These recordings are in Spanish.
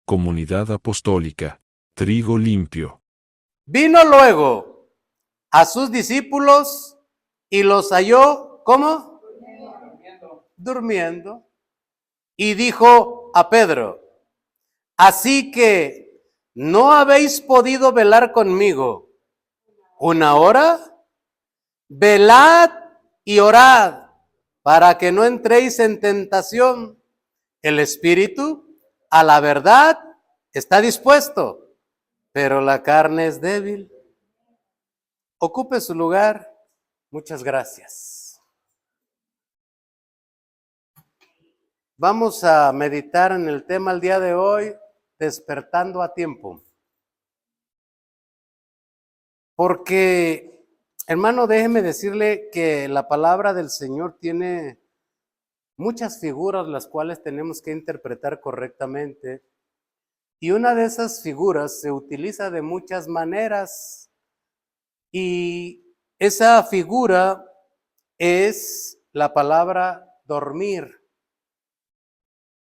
Comunidad Apostólica, Trigo Limpio. Vino luego a sus discípulos y los halló, ¿cómo? Durmiendo. Y dijo a Pedro: así que no habéis podido velar conmigo una hora. Velad y orad para que no entréis en tentación. El espíritu a la verdad está dispuesto, pero la carne es débil. Ocupe su lugar. Muchas gracias. Vamos a meditar en el tema el día de hoy, despertando a tiempo. Porque, hermano, déjeme decirle que la palabra del Señor tiene muchas figuras las cuales tenemos que interpretar correctamente. Y una de esas figuras se utiliza de muchas maneras. Y esa figura es la palabra dormir.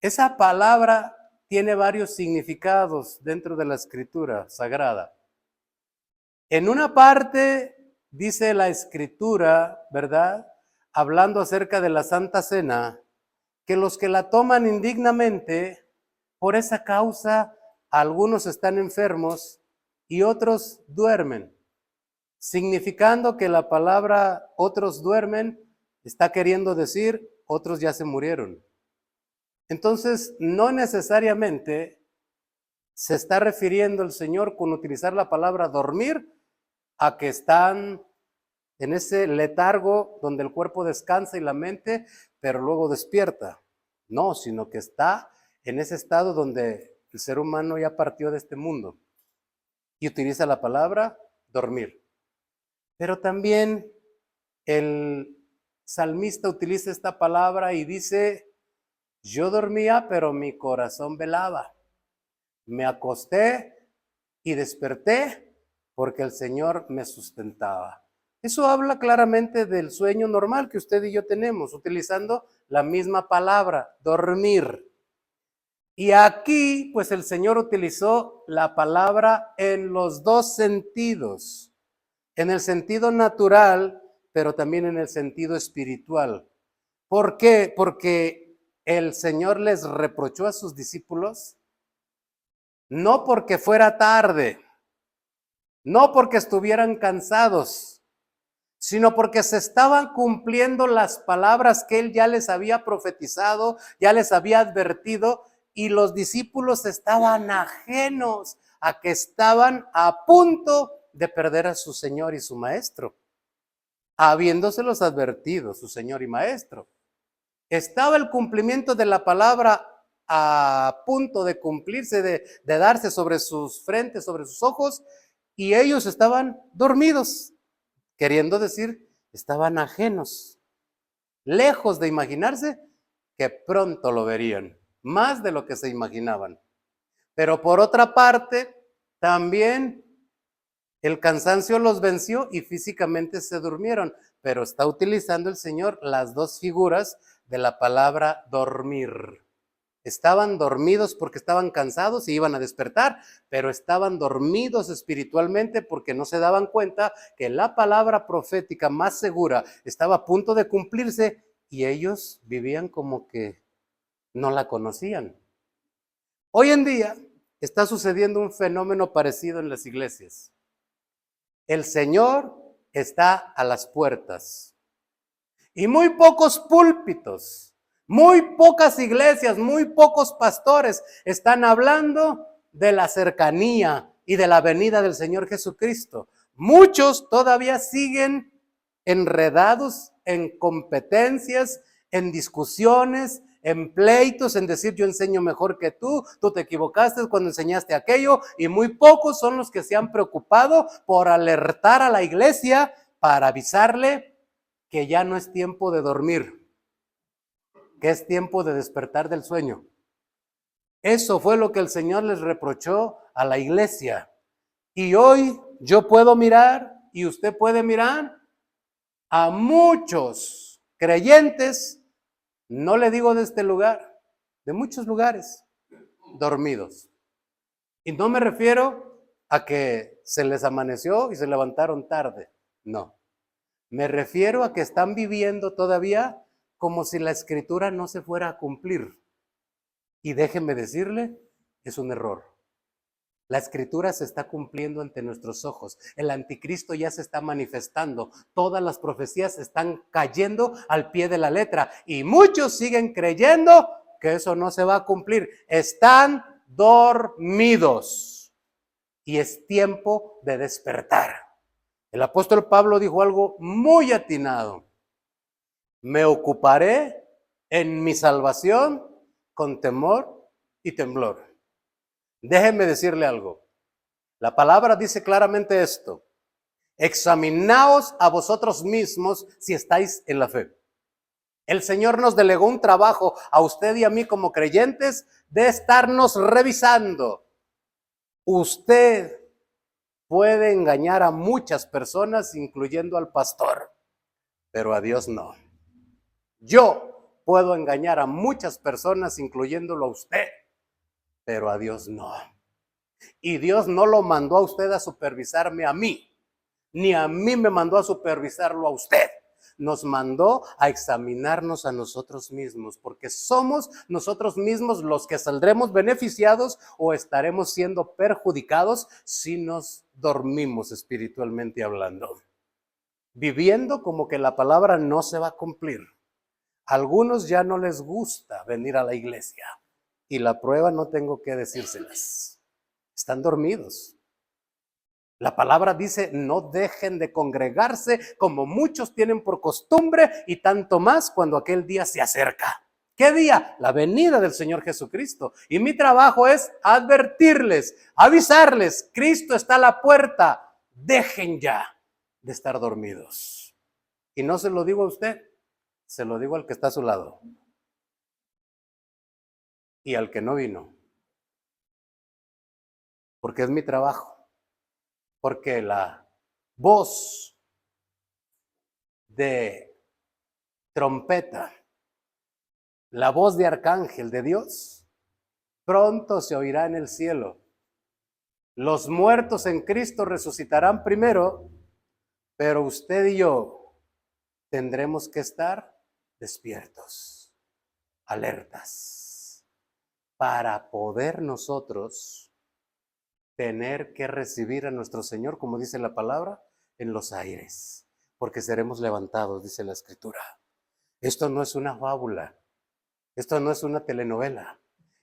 Esa palabra tiene varios significados dentro de la Escritura Sagrada. En una parte dice la Escritura, ¿verdad?, hablando acerca de la Santa Cena, que los que la toman indignamente, por esa causa, algunos están enfermos y otros duermen, significando que la palabra otros duermen está queriendo decir otros ya se murieron. Entonces, no necesariamente se está refiriendo el Señor con utilizar la palabra dormir a que están en ese letargo donde el cuerpo descansa y la mente, pero luego despierta. No, sino que está en ese estado donde el ser humano ya partió de este mundo y utiliza la palabra dormir. Pero también el salmista utiliza esta palabra y dice: yo dormía, pero mi corazón velaba. Me acosté y desperté porque el Señor me sustentaba. Eso habla claramente del sueño normal que usted y yo tenemos, utilizando la misma palabra, dormir. Y aquí, pues el Señor utilizó la palabra en los dos sentidos, en el sentido natural, pero también en el sentido espiritual. ¿Por qué? Porque el Señor les reprochó a sus discípulos, no porque fuera tarde, no porque estuvieran cansados, sino porque se estaban cumpliendo las palabras que Él ya les había profetizado, ya les había advertido, y los discípulos estaban ajenos a que estaban a punto de perder a su Señor y su Maestro, habiéndoselos advertido su Señor y Maestro. Estaba el cumplimiento de la palabra a punto de cumplirse, de darse sobre sus frentes, sobre sus ojos, y ellos estaban dormidos, queriendo decir, estaban ajenos, lejos de imaginarse que pronto lo verían, más de lo que se imaginaban. Pero por otra parte, también el cansancio los venció y físicamente se durmieron, pero está utilizando el Señor las dos figuras de la palabra dormir. Estaban dormidos porque estaban cansados y iban a despertar, pero estaban dormidos espiritualmente porque no se daban cuenta que la palabra profética más segura estaba a punto de cumplirse y ellos vivían como que no la conocían. Hoy en día está sucediendo un fenómeno parecido en las iglesias. El Señor está a las puertas y muy pocos púlpitos, muy pocas iglesias, muy pocos pastores están hablando de la cercanía y de la venida del Señor Jesucristo. Muchos todavía siguen enredados en competencias, en discusiones, en pleitos, en decir yo enseño mejor que tú te equivocaste cuando enseñaste aquello, y muy pocos son los que se han preocupado por alertar a la iglesia para avisarle que ya no es tiempo de dormir, que es tiempo de despertar del sueño. Eso fue lo que el Señor les reprochó a la iglesia. Y hoy yo puedo mirar y usted puede mirar a muchos creyentes, no le digo de este lugar, de muchos lugares, dormidos. Y no me refiero a que se les amaneció y se levantaron tarde. No. Me refiero a que están viviendo todavía como si la escritura no se fuera a cumplir. Y déjenme decirle, es un error. La escritura se está cumpliendo ante nuestros ojos. El anticristo ya se está manifestando. Todas las profecías están cayendo al pie de la letra. Y muchos siguen creyendo que eso no se va a cumplir. Están dormidos. Y es tiempo de despertar. El apóstol Pablo dijo algo muy atinado. Me ocuparé en mi salvación con temor y temblor. Déjenme decirle algo. La palabra dice claramente esto. Examinaos a vosotros mismos si estáis en la fe. El Señor nos delegó un trabajo a usted y a mí como creyentes de estarnos revisando. Usted puede engañar a muchas personas, incluyendo al pastor, pero a Dios no. Yo puedo engañar a muchas personas, incluyéndolo a usted, pero a Dios no. Y Dios no lo mandó a usted a supervisarme a mí, ni a mí me mandó a supervisarlo a usted. Nos mandó a examinarnos a nosotros mismos, porque somos nosotros mismos los que saldremos beneficiados o estaremos siendo perjudicados si nos dormimos espiritualmente hablando, viviendo como que la palabra no se va a cumplir. A algunos ya no les gusta venir a la iglesia y la prueba no tengo que decírselas. Están dormidos. La palabra dice, no dejen de congregarse como muchos tienen por costumbre y tanto más cuando aquel día se acerca. ¿Qué día? La venida del Señor Jesucristo. Y mi trabajo es advertirles, avisarles, Cristo está a la puerta. Dejen ya de estar dormidos. Y no se lo digo a usted, se lo digo al que está a su lado y al que no vino. Porque es mi trabajo. Porque la voz de trompeta, la voz de arcángel de Dios, pronto se oirá en el cielo. Los muertos en Cristo resucitarán primero, pero usted y yo tendremos que estar despiertos, alertas, para poder nosotros tener que recibir a nuestro Señor, como dice la palabra, en los aires, porque seremos levantados, dice la Escritura. Esto no es una fábula, esto no es una telenovela,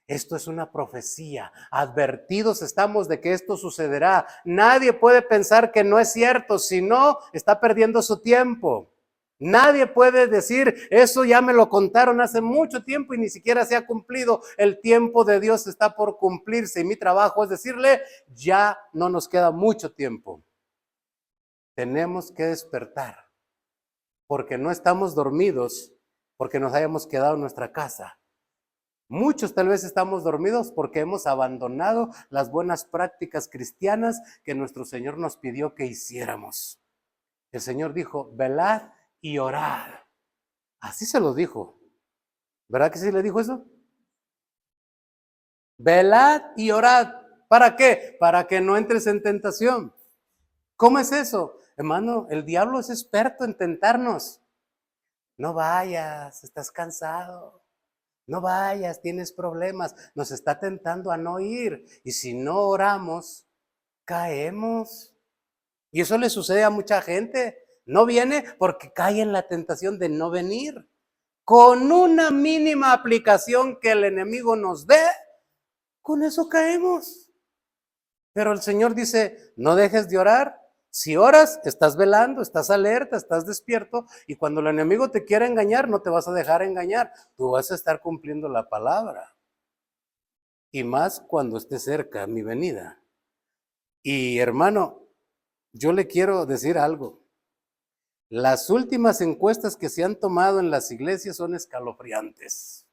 esto es una profecía. Advertidos estamos de que esto sucederá. Nadie puede pensar que no es cierto, si no, está perdiendo su tiempo. Nadie puede decir, eso ya me lo contaron hace mucho tiempo y ni siquiera se ha cumplido. El tiempo de Dios está por cumplirse y mi trabajo es decirle, ya no nos queda mucho tiempo. Tenemos que despertar, porque no estamos dormidos, porque nos hayamos quedado en nuestra casa. Muchos tal vez estamos dormidos porque hemos abandonado las buenas prácticas cristianas que nuestro Señor nos pidió que hiciéramos. El Señor dijo, velad y orad. Así se lo dijo. ¿Verdad que sí le dijo eso? Velad y orad. ¿Para qué? Para que no entres en tentación. ¿Cómo es eso? Hermano, el diablo es experto en tentarnos. No vayas, estás cansado. No vayas, tienes problemas. Nos está tentando a no ir. Y si no oramos, caemos. Y eso le sucede a mucha gente. No viene porque cae en la tentación de no venir. Con una mínima aplicación que el enemigo nos dé, con eso caemos. Pero el Señor dice, no dejes de orar. Si oras, estás velando, estás alerta, estás despierto. Y cuando el enemigo te quiera engañar, no te vas a dejar engañar. Tú vas a estar cumpliendo la palabra. Y más cuando esté cerca mi venida. Y hermano, yo le quiero decir algo. Las últimas encuestas que se han tomado en las iglesias son escalofriantes.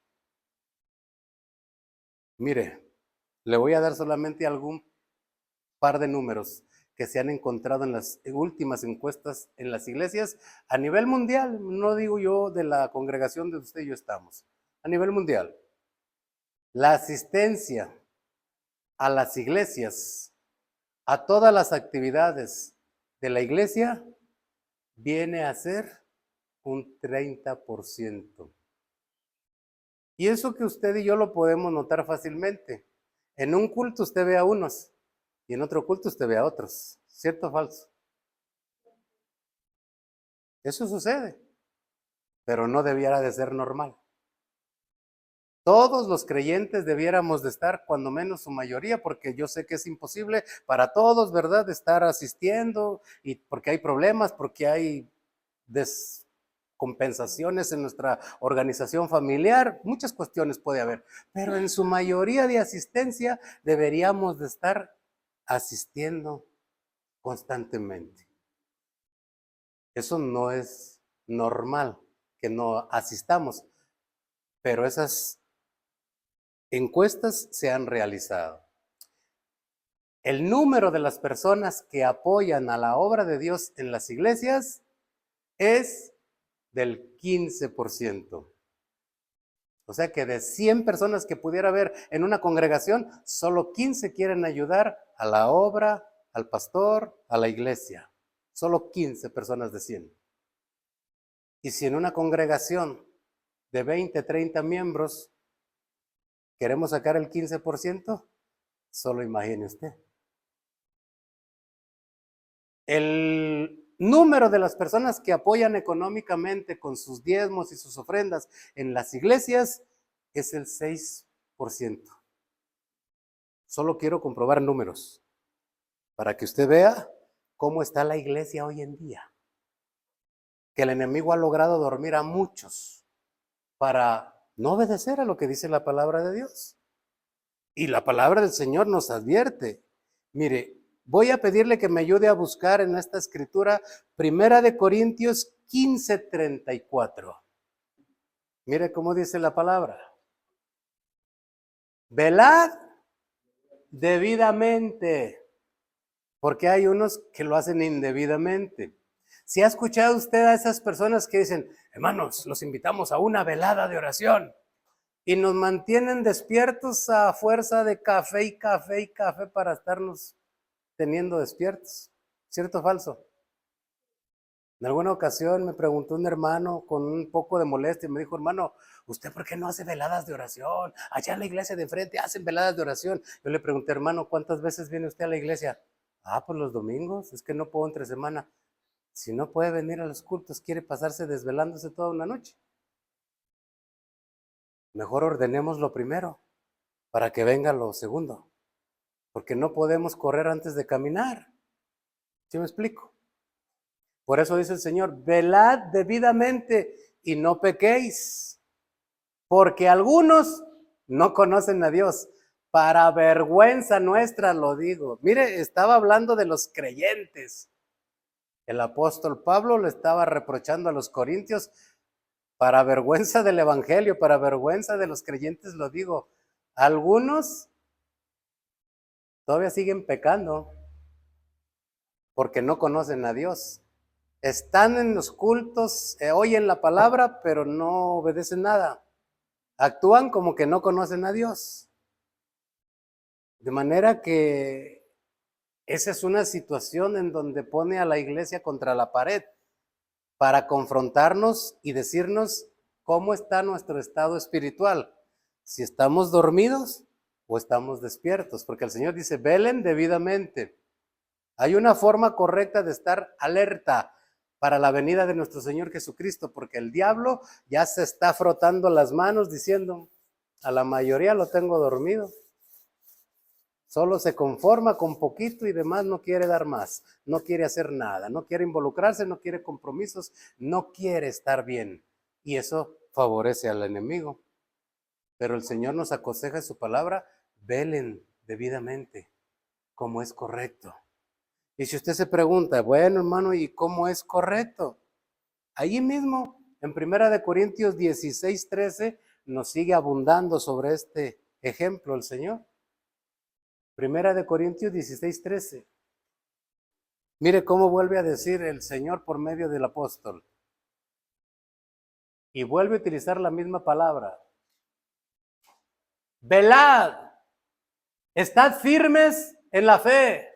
Mire, le voy a dar solamente algún par de números que se han encontrado en las últimas encuestas en las iglesias a nivel mundial. No digo yo de la congregación de usted y yo estamos, a nivel mundial. La asistencia a las iglesias, a todas las actividades de la iglesia, viene a ser un 30%. Y eso que usted y yo lo podemos notar fácilmente. En un culto usted ve a unos y en otro culto usted ve a otros. ¿Cierto o falso? Eso sucede, pero no debiera de ser normal. Todos los creyentes debiéramos de estar, cuando menos su mayoría, porque yo sé que es imposible para todos, ¿verdad?, de estar asistiendo, y porque hay problemas, porque hay descompensaciones en nuestra organización familiar, muchas cuestiones puede haber, pero en su mayoría de asistencia deberíamos de estar asistiendo constantemente. Eso no es normal, que no asistamos, pero esas encuestas se han realizado. El número de las personas que apoyan a la obra de Dios en las iglesias es del 15%. O sea que de 100 personas que pudiera haber en una congregación, solo 15 quieren ayudar a la obra, al pastor, a la iglesia. Solo 15 personas de 100. Y si en una congregación de 20, 30 miembros queremos sacar el 15%, solo imagine usted. El número de las personas que apoyan económicamente con sus diezmos y sus ofrendas en las iglesias es el 6%. Solo quiero comprobar números para que usted vea cómo está la iglesia hoy en día. Que el enemigo ha logrado dormir a muchos para no obedecer a lo que dice la palabra de Dios. Y la palabra del Señor nos advierte. Mire, voy a pedirle que me ayude a buscar en esta escritura, 1 Corintios 15:34. Mire cómo dice la palabra. Velad debidamente, porque hay unos que lo hacen indebidamente. Si ha escuchado usted a esas personas que dicen, hermanos, los invitamos a una velada de oración, y nos mantienen despiertos a fuerza de café y café y café para estarnos teniendo despiertos. ¿Cierto o falso? En alguna ocasión me preguntó un hermano con un poco de molestia y me dijo, hermano, ¿usted por qué no hace veladas de oración? Allá en la iglesia de enfrente hacen veladas de oración. Yo le pregunté, hermano, ¿cuántas veces viene usted a la iglesia? Pues los domingos, es que no puedo entre semana. Si no puede venir a los cultos, quiere pasarse desvelándose toda una noche. Mejor ordenemos lo primero para que venga lo segundo, porque no podemos correr antes de caminar. ¿Sí me explico? Por eso dice el Señor, velad debidamente y no pequéis, porque algunos no conocen a Dios. Para vergüenza nuestra lo digo. Mire, estaba hablando de los creyentes. El apóstol Pablo le estaba reprochando a los corintios, para vergüenza del evangelio, para vergüenza de los creyentes lo digo. Algunos todavía siguen pecando porque no conocen a Dios. Están en los cultos, oyen la palabra, pero no obedecen nada. Actúan como que no conocen a Dios. De manera que esa es una situación en donde pone a la iglesia contra la pared para confrontarnos y decirnos cómo está nuestro estado espiritual. Si estamos dormidos o estamos despiertos, porque el Señor dice, velen debidamente. Hay una forma correcta de estar alerta para la venida de nuestro Señor Jesucristo, porque el diablo ya se está frotando las manos diciendo, a la mayoría lo tengo dormido. Solo se conforma con poquito y demás no quiere dar más, no quiere hacer nada, no quiere involucrarse, no quiere compromisos, no quiere estar bien. Y eso favorece al enemigo. Pero el Señor nos aconseja en su palabra, velen debidamente, como es correcto. Y si usted se pregunta, bueno hermano, ¿y cómo es correcto? Allí mismo, en 1 Corintios 16:13, nos sigue abundando sobre este ejemplo el Señor. 1 Corintios 16:13. Mire cómo vuelve a decir el Señor por medio del apóstol. Y vuelve a utilizar la misma palabra. Velad. Estad firmes en la fe,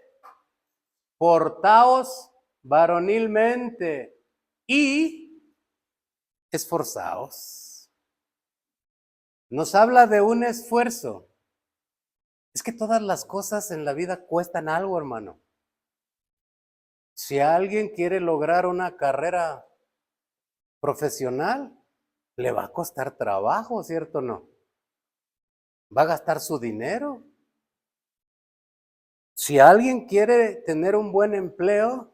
portaos varonilmente y esforzaos. Nos habla de un esfuerzo. Es que todas las cosas en la vida cuestan algo, hermano. Si alguien quiere lograr una carrera profesional, le va a costar trabajo, ¿cierto o no? Va a gastar su dinero. Si alguien quiere tener un buen empleo,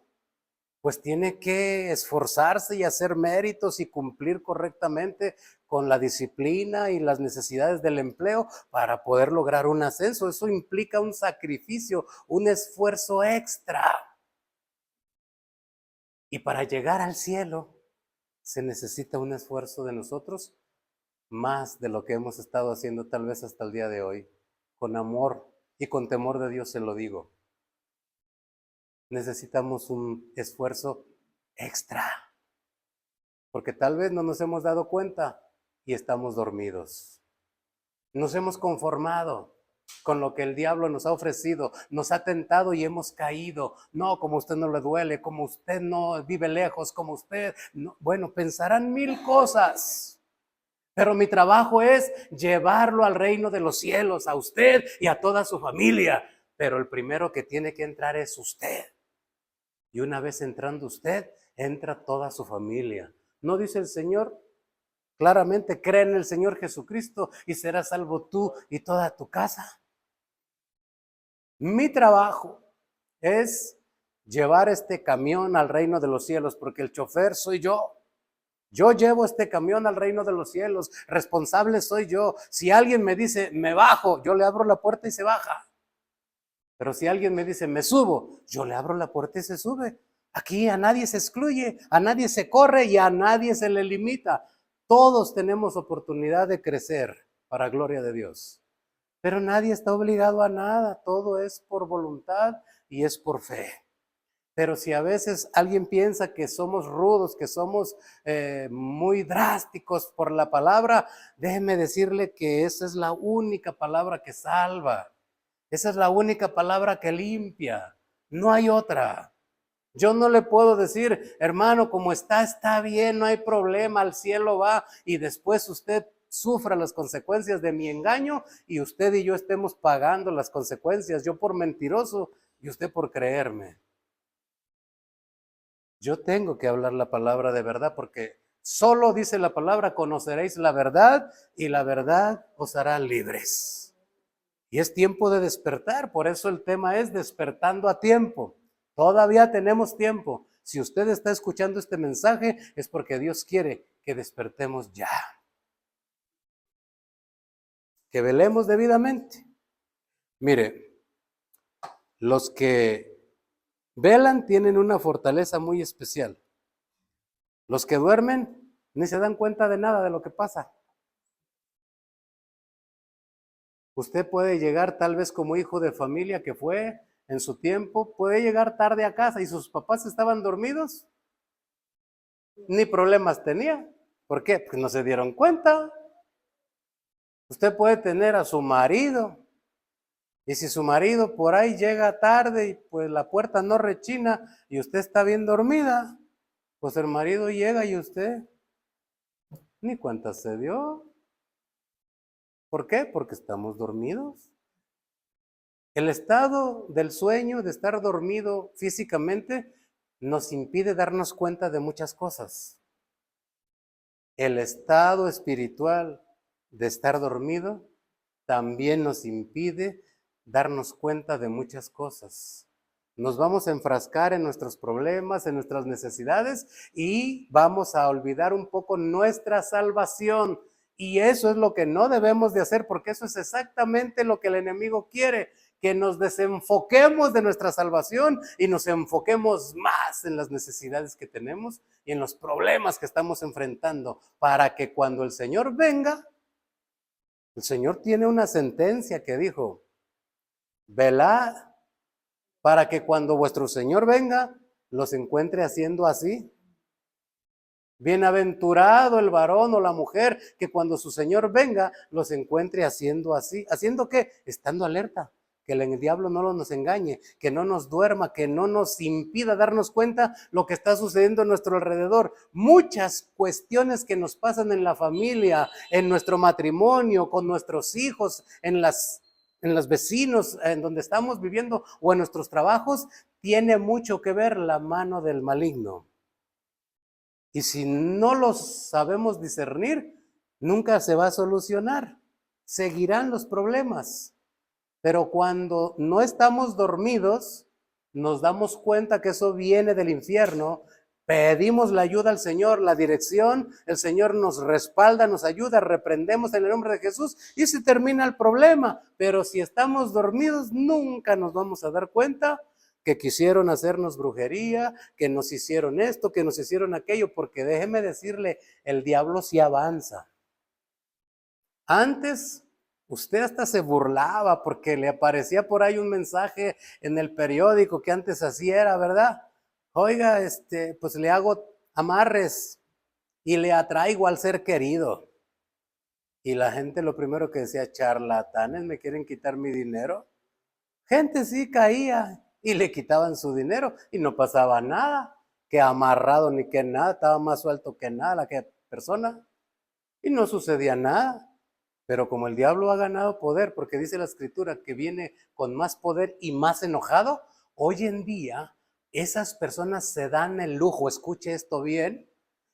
pues tiene que esforzarse y hacer méritos y cumplir correctamente con la disciplina y las necesidades del empleo para poder lograr un ascenso. Eso implica un sacrificio, un esfuerzo extra. Y para llegar al cielo se necesita un esfuerzo de nosotros más de lo que hemos estado haciendo tal vez hasta el día de hoy. Con amor y con temor de Dios se lo digo. Necesitamos un esfuerzo extra, porque tal vez no nos hemos dado cuenta y estamos dormidos. Nos hemos conformado con lo que el diablo nos ha ofrecido, nos ha tentado y hemos caído. No, como a usted no le duele, como usted no vive lejos, como usted, no. Bueno, pensarán mil cosas, pero mi trabajo es llevarlo al reino de los cielos, a usted y a toda su familia. Pero el primero que tiene que entrar es usted. Y una vez entrando usted, entra toda su familia. ¿No dice el Señor? Claramente, cree en el Señor Jesucristo y serás salvo tú y toda tu casa. Mi trabajo es llevar este camión al reino de los cielos, porque el chofer soy yo. Yo llevo este camión al reino de los cielos, responsable soy yo. Si alguien me dice, me bajo, yo le abro la puerta y se baja. Pero si alguien me dice, me subo, yo le abro la puerta y se sube. Aquí a nadie se excluye, a nadie se corre y a nadie se le limita. Todos tenemos oportunidad de crecer para gloria de Dios. Pero nadie está obligado a nada, todo es por voluntad y es por fe. Pero si a veces alguien piensa que somos rudos, que somos muy drásticos por la palabra, déjeme decirle que esa es la única palabra que salva. Esa es la única palabra que limpia. No hay otra. Yo no le puedo decir, hermano, como está bien, no hay problema, al cielo va, y después usted sufra las consecuencias de mi engaño y usted y yo estemos pagando las consecuencias, yo por mentiroso y usted por creerme. Yo tengo que hablar la palabra de verdad porque solo dice la palabra, conoceréis la verdad y la verdad os hará libres. Y es tiempo de despertar, por eso el tema es despertando a tiempo. Todavía tenemos tiempo. Si usted está escuchando este mensaje es porque Dios quiere que despertemos ya. Que velemos debidamente. Mire, los que velan tienen una fortaleza muy especial. Los que duermen ni se dan cuenta de nada de lo que pasa. Usted puede llegar tal vez como hijo de familia que fue en su tiempo, puede llegar tarde a casa y sus papás estaban dormidos. Ni problemas tenía. ¿Por qué? Porque no se dieron cuenta. Usted puede tener a su marido y si su marido por ahí llega tarde y pues la puerta no rechina y usted está bien dormida, pues el marido llega y usted ni cuenta se dio. ¿Por qué? Porque estamos dormidos. El estado del sueño, de estar dormido físicamente, nos impide darnos cuenta de muchas cosas. El estado espiritual de estar dormido también nos impide darnos cuenta de muchas cosas. Nos vamos a enfrascar en nuestros problemas, en nuestras necesidades y vamos a olvidar un poco nuestra salvación. Y eso es lo que no debemos de hacer porque eso es exactamente lo que el enemigo quiere, que nos desenfoquemos de nuestra salvación y nos enfoquemos más en las necesidades que tenemos y en los problemas que estamos enfrentando para que cuando el Señor venga, el Señor tiene una sentencia que dijo, velad para que cuando vuestro Señor venga, los encuentre haciendo así. Bienaventurado el varón o la mujer que cuando su Señor venga, los encuentre haciendo así. ¿Haciendo qué? Estando alerta, que el diablo no nos engañe, que no nos duerma, que no nos impida darnos cuenta lo que está sucediendo a nuestro alrededor. Muchas cuestiones que nos pasan en la familia, en nuestro matrimonio, con nuestros hijos, en los vecinos, en donde estamos viviendo o en nuestros trabajos, tiene mucho que ver la mano del maligno. Y si no los sabemos discernir, nunca se va a solucionar. Seguirán los problemas. Pero cuando no estamos dormidos, nos damos cuenta que eso viene del infierno. Pedimos la ayuda al Señor, la dirección, el Señor nos respalda, nos ayuda, reprendemos en el nombre de Jesús y se termina el problema. Pero si estamos dormidos, nunca nos vamos a dar cuenta que quisieron hacernos brujería, que nos hicieron esto, que nos hicieron aquello, porque déjeme decirle, el diablo sí avanza. Antes, usted hasta se burlaba porque le aparecía por ahí un mensaje en el periódico que antes así era, ¿verdad? Oiga, pues le hago amarres y le atraigo al ser querido. Y la gente lo primero que decía, charlatanes, ¿me quieren quitar mi dinero? Gente sí caía y le quitaban su dinero y no pasaba nada, que amarrado ni que nada, estaba más suelto que nada aquella persona y no sucedía nada. Pero como el diablo ha ganado poder, porque dice la escritura que viene con más poder y más enojado, hoy en día esas personas se dan el lujo, escuche esto bien,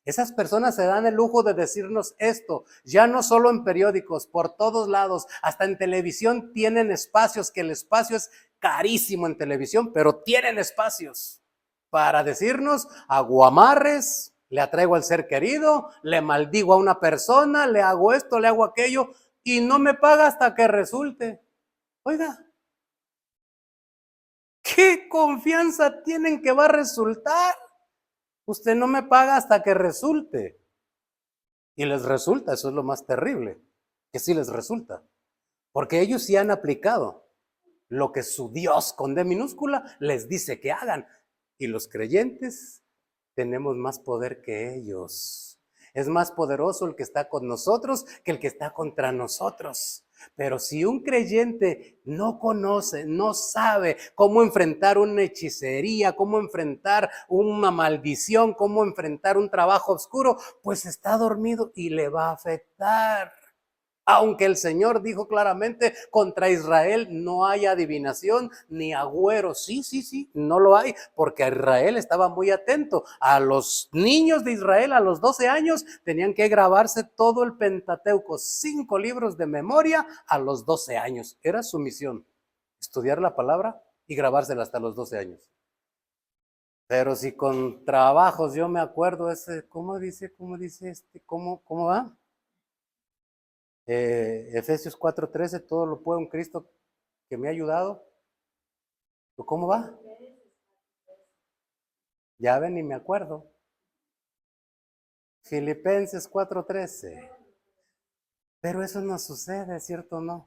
esas personas se dan el lujo de decirnos esto, ya no solo en periódicos, por todos lados, hasta en televisión tienen espacios, que el espacio es carísimo en televisión, pero tienen espacios para decirnos aguamarres, le atraigo al ser querido, le maldigo a una persona, le hago esto, le hago aquello, y no me paga hasta que resulte. Oiga, ¿qué confianza tienen que va a resultar? Usted no me paga hasta que resulte. Y les resulta, eso es lo más terrible, que sí les resulta. Porque ellos sí han aplicado lo que su Dios con D minúscula les dice que hagan. Y los creyentes tenemos más poder que ellos. Es más poderoso el que está con nosotros que el que está contra nosotros. Pero si un creyente no conoce, no sabe cómo enfrentar una hechicería, cómo enfrentar una maldición, cómo enfrentar un trabajo oscuro, pues está dormido y le va a afectar. Aunque el Señor dijo claramente, contra Israel no hay adivinación ni agüero. Sí, no lo hay, porque Israel estaba muy atento. A los niños de Israel a los 12 años tenían que grabarse todo el Pentateuco, 5 libros de memoria a los 12 años. Era su misión, estudiar la palabra y grabársela hasta los 12 años. Pero si con trabajos, yo me acuerdo ¿cómo va? Efesios 4:13, todo lo puedo en Cristo que me ha ayudado. ¿Cómo va? Ya ven, ni me acuerdo. Filipenses 4:13. Pero eso no sucede, ¿cierto o no?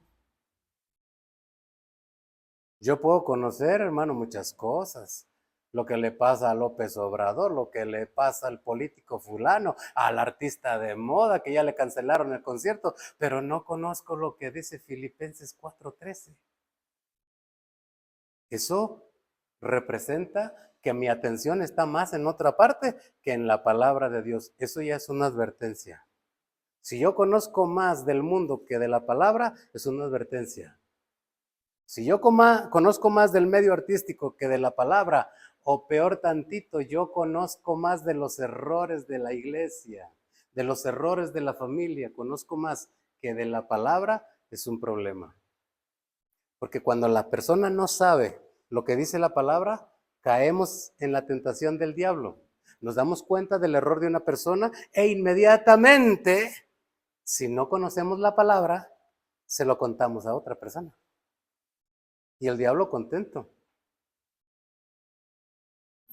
Yo puedo conocer, hermano, muchas cosas. Lo que le pasa a López Obrador, lo que le pasa al político fulano, al artista de moda que ya le cancelaron el concierto, pero no conozco lo que dice Filipenses 4:13. Eso representa que mi atención está más en otra parte que en la palabra de Dios. Eso ya es una advertencia. Si yo conozco más del mundo que de la palabra, es una advertencia. Si yo conozco más del medio artístico que de la palabra, o peor tantito, yo conozco más de los errores de la iglesia, de los errores de la familia, conozco más que de la palabra, es un problema. Porque cuando la persona no sabe lo que dice la palabra, caemos en la tentación del diablo. Nos damos cuenta del error de una persona e inmediatamente, si no conocemos la palabra, se lo contamos a otra persona. Y el diablo contento.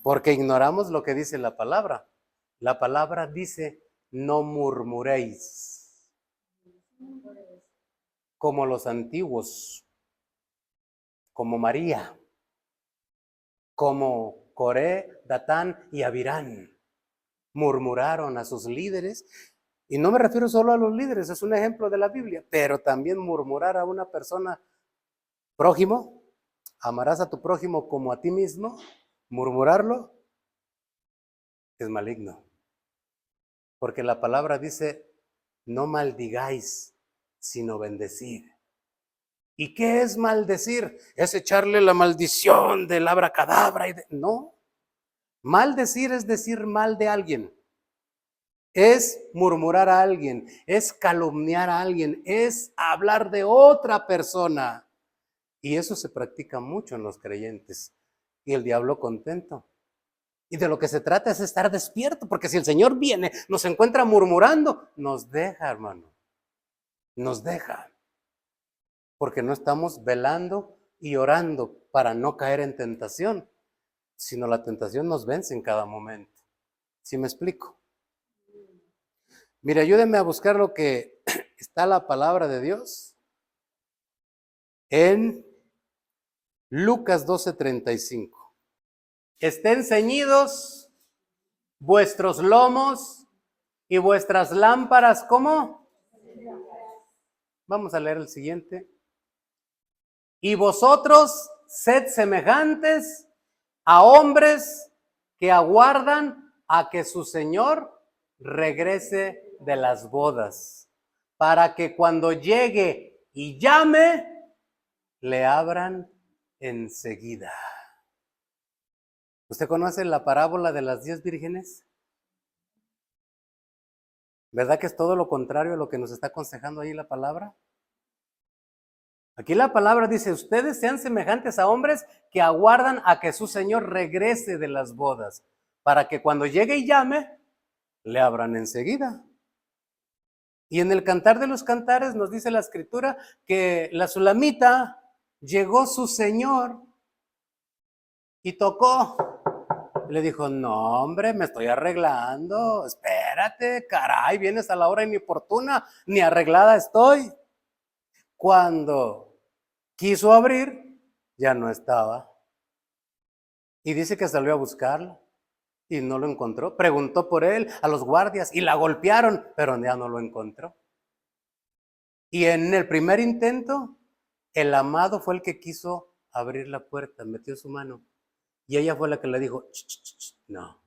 Porque ignoramos lo que dice la palabra. La palabra dice, no murmuréis. Como los antiguos, como María, como Coré, Datán y Abirán, murmuraron a sus líderes. Y no me refiero solo a los líderes, es un ejemplo de la Biblia, pero también murmurar a una persona prójimo amarás a tu prójimo como a ti mismo, murmurarlo es maligno. Porque la palabra dice, no maldigáis, sino bendecir. ¿Y qué es maldecir? Es echarle la maldición del abracadabra. No, maldecir es decir mal de alguien. Es murmurar a alguien, es calumniar a alguien, es hablar de otra persona. Y eso se practica mucho en los creyentes. Y el diablo contento. Y de lo que se trata es estar despierto, porque si el Señor viene, nos encuentra murmurando, nos deja, hermano. Nos deja. Porque no estamos velando y orando para no caer en tentación, sino la tentación nos vence en cada momento. ¿Sí me explico? Mire, ayúdenme a buscar lo que está la palabra de Dios en Lucas 12:35. Estén ceñidos vuestros lomos y vuestras lámparas, ¿cómo? Vamos a leer el siguiente. Y vosotros sed semejantes a hombres que aguardan a que su Señor regrese de las bodas, para que cuando llegue y llame, le abran enseguida. ¿Usted conoce la parábola de las 10 vírgenes? ¿Verdad que es todo lo contrario a lo que nos está aconsejando ahí la palabra? Aquí la palabra dice, ustedes sean semejantes a hombres que aguardan a que su Señor regrese de las bodas, para que cuando llegue y llame, le abran enseguida. Y en el Cantar de los Cantares nos dice la Escritura que la Sulamita llegó su Señor y tocó. Y le dijo, no hombre, me estoy arreglando, espérate, caray, vienes a la hora inoportuna, ni arreglada estoy. Cuando quiso abrir, ya no estaba. Y dice que salió a buscarlo y no lo encontró. Preguntó por él a los guardias y la golpearon, pero ya no lo encontró. Y en el primer intento, el amado fue el que quiso abrir la puerta, metió su mano. Y ella fue la que le dijo, no,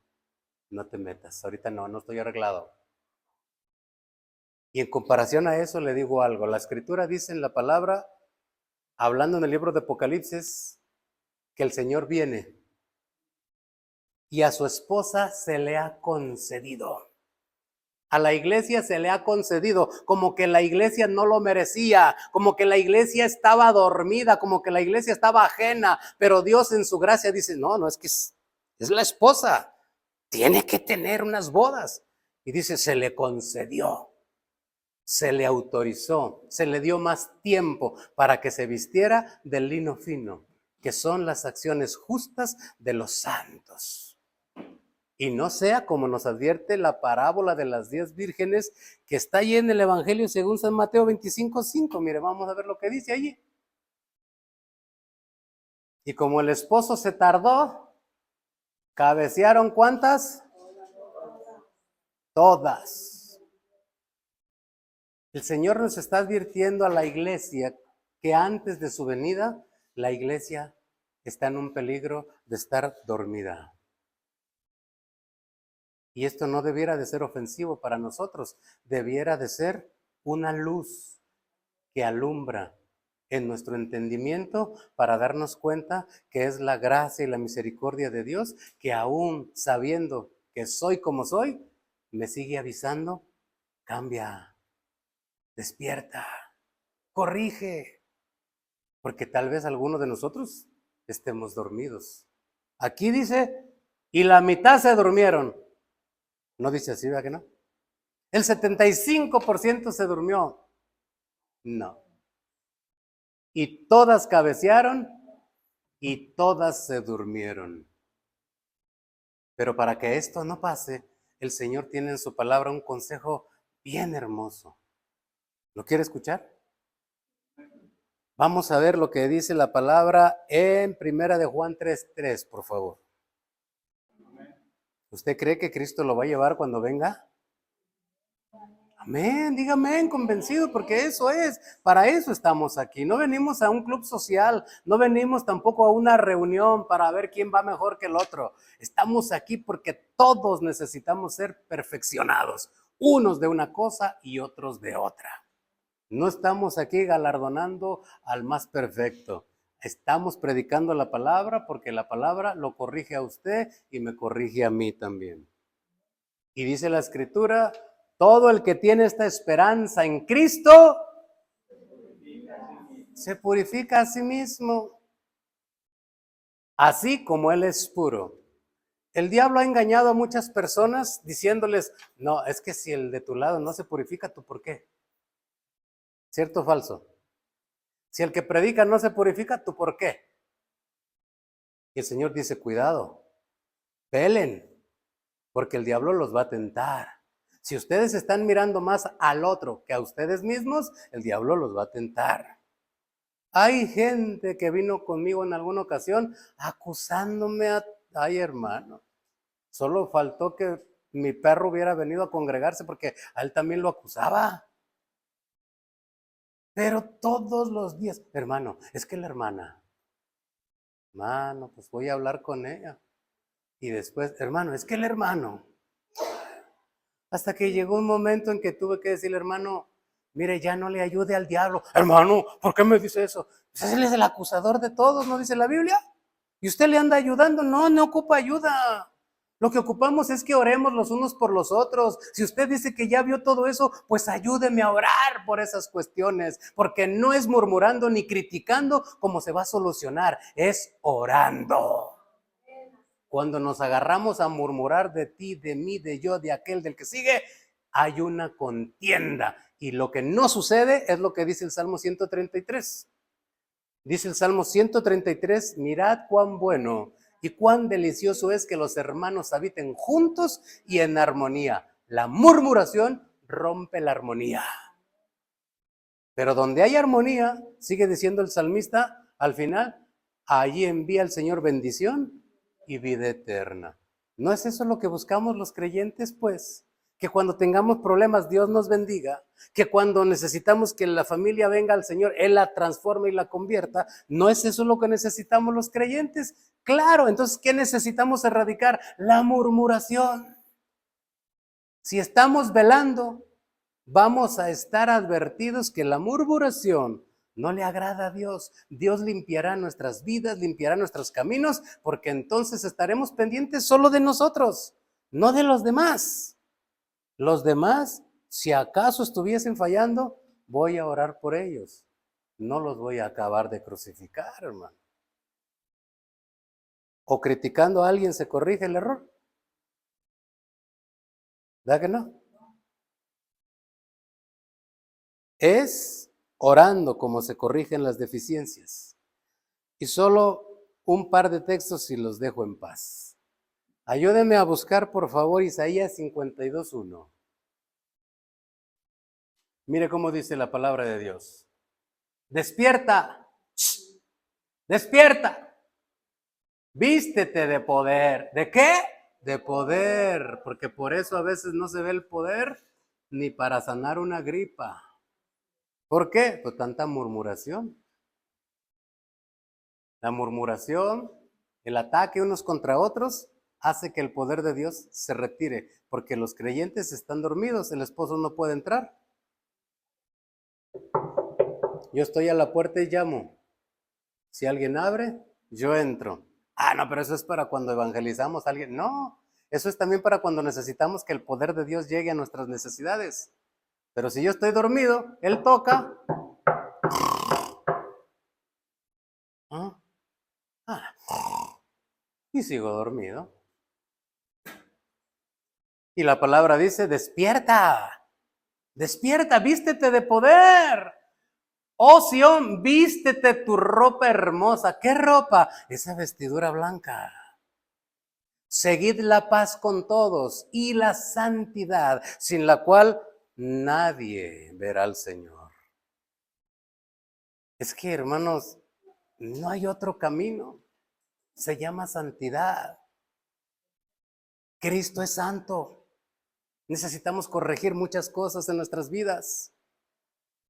no te metas, ahorita no estoy arreglado. Y en comparación a eso le digo algo. La Escritura dice en la palabra, hablando en el libro de Apocalipsis, que el Señor viene y a su esposa se le ha concedido. A la iglesia se le ha concedido, como que la iglesia no lo merecía, como que la iglesia estaba dormida, como que la iglesia estaba ajena, pero Dios en su gracia dice, no, es que es la esposa, tiene que tener unas bodas. Y dice, se le concedió. Se le autorizó, se le dio más tiempo para que se vistiera del lino fino, que son las acciones justas de los santos. Y no sea como nos advierte la parábola de las 10 vírgenes que está ahí en el Evangelio según San Mateo 25:5. Mire, vamos a ver lo que dice allí. Y como el esposo se tardó, cabecearon ¿cuántas? Todas. El Señor nos está advirtiendo a la iglesia que antes de su venida, la iglesia está en un peligro de estar dormida. Y esto no debiera de ser ofensivo para nosotros, debiera de ser una luz que alumbra en nuestro entendimiento para darnos cuenta que es la gracia y la misericordia de Dios que aún sabiendo que soy como soy, me sigue avisando, cambia, despierta, corrige, porque tal vez alguno de nosotros estemos dormidos. Aquí dice, y la mitad se durmieron. No dice así, ¿verdad que no? El 75% se durmió. No. Y todas cabecearon y todas se durmieron. Pero para que esto no pase, el Señor tiene en su palabra un consejo bien hermoso. ¿Lo quiere escuchar? Vamos a ver lo que dice la palabra en 1 de Juan 3:3, por favor. ¿Usted cree que Cristo lo va a llevar cuando venga? Amén, dígame, convencido, porque eso es, para eso estamos aquí. No venimos a un club social, no venimos tampoco a una reunión para ver quién va mejor que el otro. Estamos aquí porque todos necesitamos ser perfeccionados, unos de una cosa y otros de otra. No estamos aquí galardonando al más perfecto. Estamos predicando la palabra porque la palabra lo corrige a usted y me corrige a mí también. Y dice la Escritura, todo el que tiene esta esperanza en Cristo se purifica a sí mismo, así como Él es puro. El diablo ha engañado a muchas personas diciéndoles, no, es que si el de tu lado no se purifica, ¿tú por qué? ¿Cierto o falso? Si el que predica no se purifica, ¿tú por qué? Y el Señor dice, cuidado, pelen, porque el diablo los va a tentar. Si ustedes están mirando más al otro que a ustedes mismos, el diablo los va a tentar. Hay gente que vino conmigo en alguna ocasión acusándome ay hermano, solo faltó que mi perro hubiera venido a congregarse porque a él también lo acusaba. Pero todos los días, hermano, es que la hermano, pues voy a hablar con ella. Y después, hermano, es que el hermano. Hasta que llegó un momento en que tuve que decirle, hermano, mire, ya no le ayude al diablo. Hermano, ¿por qué me dice eso? Pues él es el acusador de todos, ¿no dice la Biblia? Y usted le anda ayudando. No, no ocupa ayuda. Lo que ocupamos es que oremos los unos por los otros. Si usted dice que ya vio todo eso, pues ayúdeme a orar por esas cuestiones, porque no es murmurando ni criticando como se va a solucionar, es orando. Cuando nos agarramos a murmurar de ti, de mí, de yo, de aquel, del que sigue, hay una contienda. Y lo que no sucede es lo que dice el Salmo 133. Dice el Salmo 133, mirad cuán bueno y cuán delicioso es que los hermanos habiten juntos y en armonía. La murmuración rompe la armonía. Pero donde hay armonía, sigue diciendo el salmista, al final, allí envía el Señor bendición y vida eterna. ¿No es eso lo que buscamos los creyentes, pues? Que cuando tengamos problemas Dios nos bendiga, que cuando necesitamos que la familia venga al Señor, Él la transforme y la convierta. ¿No es eso lo que necesitamos los creyentes? Claro, entonces, ¿qué necesitamos erradicar? La murmuración. Si estamos velando, vamos a estar advertidos que la murmuración no le agrada a Dios. Dios limpiará nuestras vidas, limpiará nuestros caminos, porque entonces estaremos pendientes solo de nosotros, no de los demás. Los demás, si acaso estuviesen fallando, voy a orar por ellos. No los voy a acabar de crucificar, hermano. O criticando a alguien se corrige el error. ¿Verdad que no? Es orando como se corrigen las deficiencias. Y solo un par de textos y los dejo en paz. Ayúdenme a buscar, por favor, Isaías 52:1. Mire cómo dice la palabra de Dios. Despierta, despierta, vístete de poder. ¿De qué? De poder, porque por eso a veces no se ve el poder ni para sanar una gripa. ¿Por qué? Pues tanta murmuración. La murmuración, el ataque unos contra otros, hace que el poder de Dios se retire, porque los creyentes están dormidos, el esposo no puede entrar. Yo estoy a la puerta y llamo. Si alguien abre, yo entro. Ah, no, pero eso es para cuando evangelizamos a alguien. No, eso es también para cuando necesitamos que el poder de Dios llegue a nuestras necesidades. Pero si yo estoy dormido, Él toca. ¿Ah? Y sigo dormido. Y la palabra dice, despierta, despierta, vístete de poder. Oh Sión, vístete tu ropa hermosa. ¿Qué ropa? Esa vestidura blanca. Seguid la paz con todos y la santidad, sin la cual nadie verá al Señor. Es que, hermanos, no hay otro camino. Se llama santidad. Cristo es santo. Necesitamos corregir muchas cosas en nuestras vidas.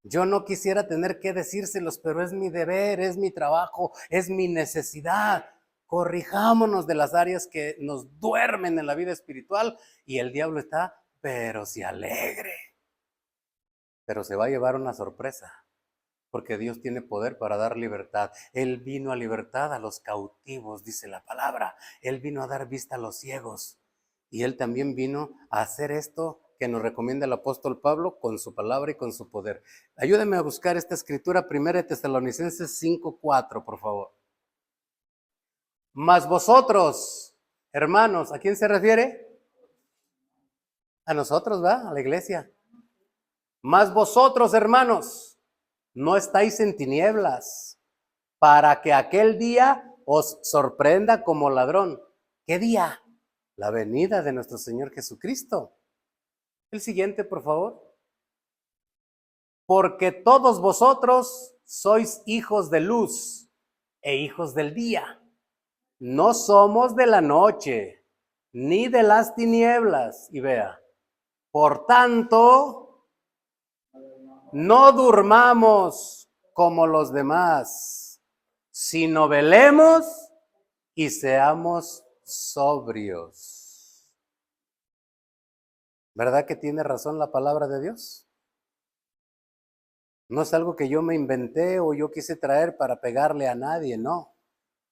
Yo no quisiera tener que decírselos, pero es mi deber, es mi trabajo, es mi necesidad. Corrijámonos de las áreas que nos duermen en la vida espiritual y el diablo está, pero se alegre. Pero se va a llevar una sorpresa, porque Dios tiene poder para dar libertad. Él vino a libertad a los cautivos, dice la palabra. Él vino a dar vista a los ciegos. Y Él también vino a hacer esto que nos recomienda el apóstol Pablo con su palabra y con su poder. Ayúdenme a buscar esta escritura, 1 Tesalonicenses 5:4, por favor. Mas vosotros, hermanos, ¿a quién se refiere? A nosotros, ¿va? A la iglesia. Mas vosotros, hermanos, no estáis en tinieblas, para que aquel día os sorprenda como ladrón. ¿Qué día? La venida de nuestro Señor Jesucristo. El siguiente, por favor. Porque todos vosotros sois hijos de luz e hijos del día. No somos de la noche, ni de las tinieblas. Y vea, por tanto, no durmamos como los demás, sino velemos y seamos sobrios. ¿Verdad que tiene razón la palabra de Dios? No es algo que yo me inventé o yo quise traer para pegarle a nadie, no.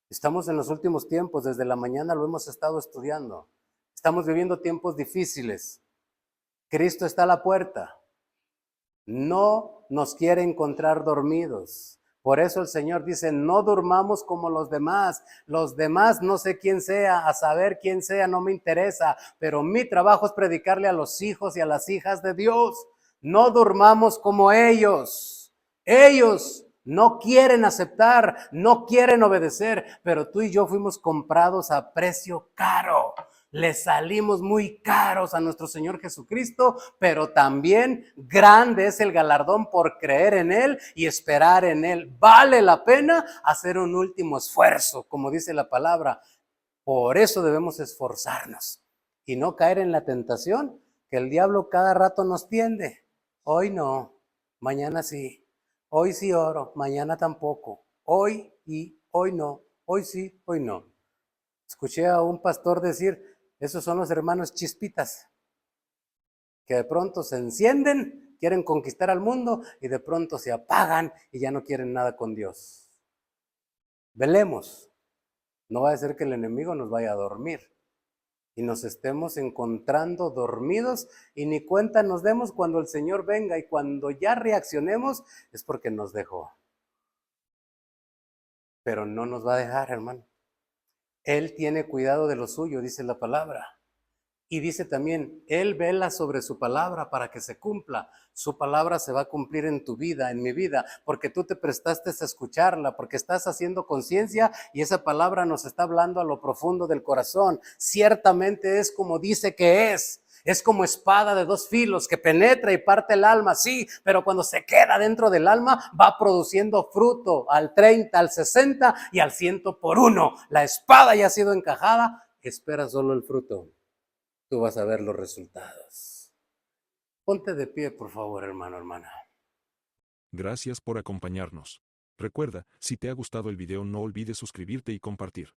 Estamos en los últimos tiempos, desde la mañana lo hemos estado estudiando. Estamos viviendo tiempos difíciles. Cristo está a la puerta. No nos quiere encontrar dormidos. Por eso el Señor dice, no durmamos como los demás. Los demás no sé quién sea, a saber quién sea no me interesa, pero mi trabajo es predicarle a los hijos y a las hijas de Dios. No durmamos como ellos. Ellos no quieren aceptar, no quieren obedecer, pero tú y yo fuimos comprados a precio caro. Le salimos muy caros a nuestro Señor Jesucristo, pero también grande es el galardón por creer en Él y esperar en Él. Vale la pena hacer un último esfuerzo, como dice la palabra. Por eso debemos esforzarnos y no caer en la tentación que el diablo cada rato nos tiende. Hoy no, mañana sí. Hoy sí oro, mañana tampoco. Hoy y hoy no. Hoy sí, hoy no. Escuché a un pastor decir, esos son los hermanos chispitas, que de pronto se encienden, quieren conquistar al mundo y de pronto se apagan y ya no quieren nada con Dios. Velemos, no va a ser que el enemigo nos vaya a dormir y nos estemos encontrando dormidos y ni cuenta nos demos cuando el Señor venga, y cuando ya reaccionemos es porque nos dejó. Pero no nos va a dejar, hermano. Él tiene cuidado de lo suyo, dice la palabra. Y dice también, Él vela sobre su palabra para que se cumpla. Su palabra se va a cumplir en tu vida, en mi vida, porque tú te prestaste a escucharla, porque estás haciendo conciencia y esa palabra nos está hablando a lo profundo del corazón. Ciertamente es como dice que es. Es como espada de dos filos que penetra y parte el alma, sí, pero cuando se queda dentro del alma va produciendo fruto al 30, al 60 y al 100 por uno. La espada ya ha sido encajada, espera solo el fruto. Tú vas a ver los resultados. Ponte de pie, por favor, hermano, hermana. Gracias por acompañarnos. Recuerda, si te ha gustado el video no olvides suscribirte y compartir.